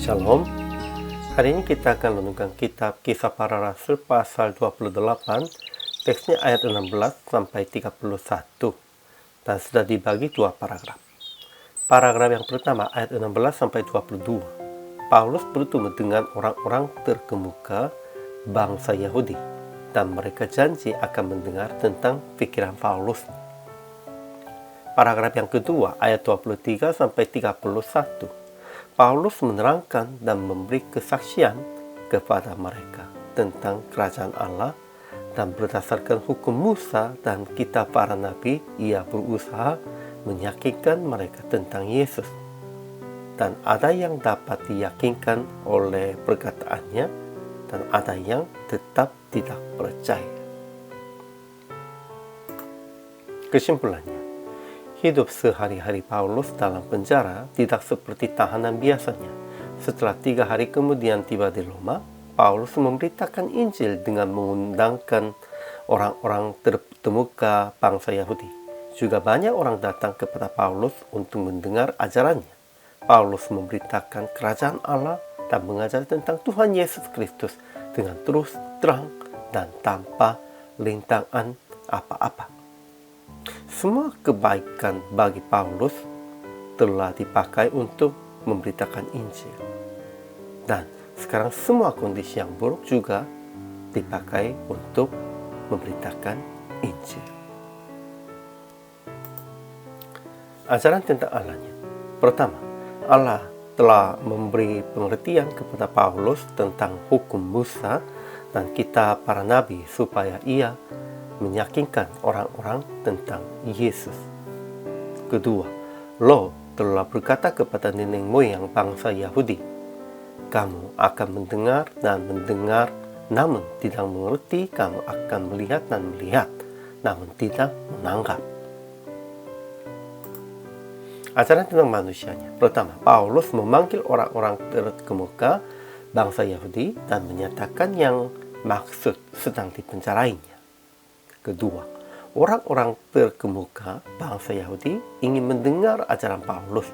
Shalom. Hari ini kita akan menemukan kitab Kisah Para Rasul pasal 28, teksnya ayat 16 sampai 31, dan sudah dibagi dua paragraf. Paragraf yang pertama ayat 16 sampai 22. Paulus bertemu dengan orang-orang terkemuka bangsa Yahudi, dan mereka janji akan mendengar tentang pikiran Paulus. Paragraf yang kedua ayat 23 sampai 31. Paulus menerangkan dan memberi kesaksian kepada mereka tentang kerajaan Allah, dan berdasarkan hukum Musa dan kitab para nabi, ia berusaha meyakinkan mereka tentang Yesus. Dan ada yang dapat diyakinkan oleh perkataannya, dan ada yang tetap tidak percaya. Kesimpulannya, hidup sehari-hari Paulus dalam penjara tidak seperti tahanan biasanya. Setelah 3 hari kemudian tiba di Roma, Paulus memberitakan Injil dengan mengundangkan orang-orang terkemuka bangsa Yahudi. Juga banyak orang datang kepada Paulus untuk mendengar ajarannya. Paulus memberitakan kerajaan Allah dan mengajar tentang Tuhan Yesus Kristus dengan terus terang dan tanpa rintangan apa-apa. Semua kebaikan bagi Paulus telah dipakai untuk memberitakan Injil. Dan sekarang semua kondisi yang buruk juga dipakai untuk memberitakan Injil. Ajaran tentang Allahnya. Pertama, Allah telah memberi pengertian kepada Paulus tentang hukum Musa dan kitab para nabi supaya ia meyakinkan orang-orang tentang Yesus. Kedua, Lo telah berkata kepada nenek moyang bangsa Yahudi, kamu akan mendengar dan mendengar, namun tidak mengerti. Kamu akan melihat dan melihat, namun tidak menangkap. Ajaran tentang manusianya. Pertama, Paulus memanggil orang-orang terkemuka bangsa Yahudi dan menyatakan yang maksud sedang dipenjarainya. Kedua, orang-orang terkemuka bangsa Yahudi ingin mendengar ajaran Paulus,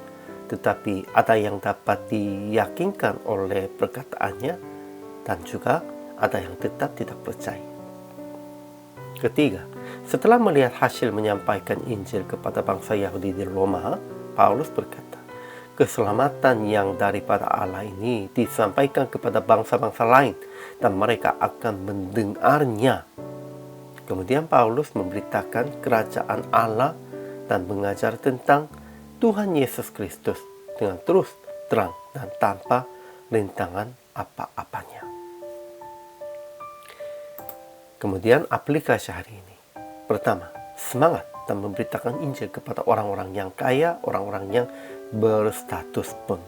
tetapi ada yang dapat diyakinkan oleh perkataannya, dan juga ada yang tetap tidak percaya. Ketiga, setelah melihat hasil menyampaikan Injil kepada bangsa Yahudi di Roma, Paulus berkata, keselamatan yang daripada Allah ini disampaikan kepada bangsa-bangsa lain, dan mereka akan mendengarnya. Kemudian Paulus memberitakan kerajaan Allah dan mengajar tentang Tuhan Yesus Kristus dengan terus terang dan tanpa rintangan apa-apanya. Kemudian aplikasi hari ini. Pertama, semangat dan memberitakan Injil kepada orang-orang yang kaya, orang-orang yang berstatus pun.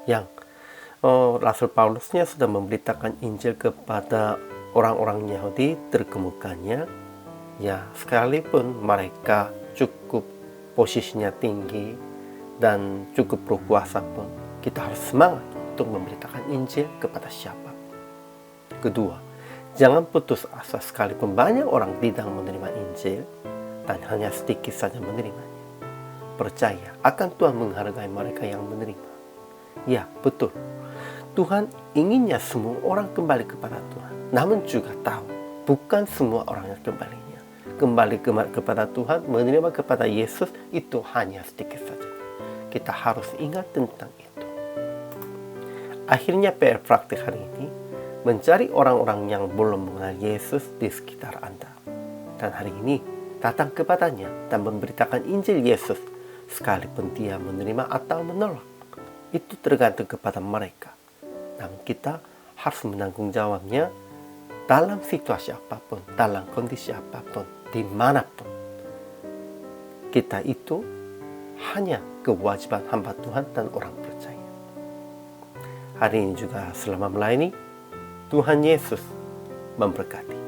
Yang Rasul Paulusnya sudah memberitakan Injil kepada orang-orang Yahudi terkemukanya, ya sekalipun mereka cukup posisinya tinggi dan cukup berkuasa pun, kita harus semangat untuk memberitakan Injil kepada siapa. Kedua, jangan putus asa sekalipun banyak orang tidak menerima Injil dan hanya sedikit saja menerimanya. Percaya akan Tuhan menghargai mereka yang menerima. Ya, betul. Tuhan inginnya semua orang kembali kepada Tuhan. Namun juga tahu, bukan semua orang yang kembali kepada Tuhan, menerima kepada Yesus, itu hanya sedikit saja. Kita harus ingat tentang itu. Akhirnya PR praktik hari ini, mencari orang-orang yang belum mengenal Yesus di sekitar Anda. Dan hari ini, datang kepadanya dan memberitakan Injil Yesus, sekalipun dia menerima atau menolak. Itu tergantung kepada mereka. Namun kita harus menanggung jawabnya dalam situasi apapun, dalam kondisi apapun, dimanapun. Kita itu hanya kewajiban hamba Tuhan dan orang percaya. Hari ini juga selama melayani, Tuhan Yesus memberkati.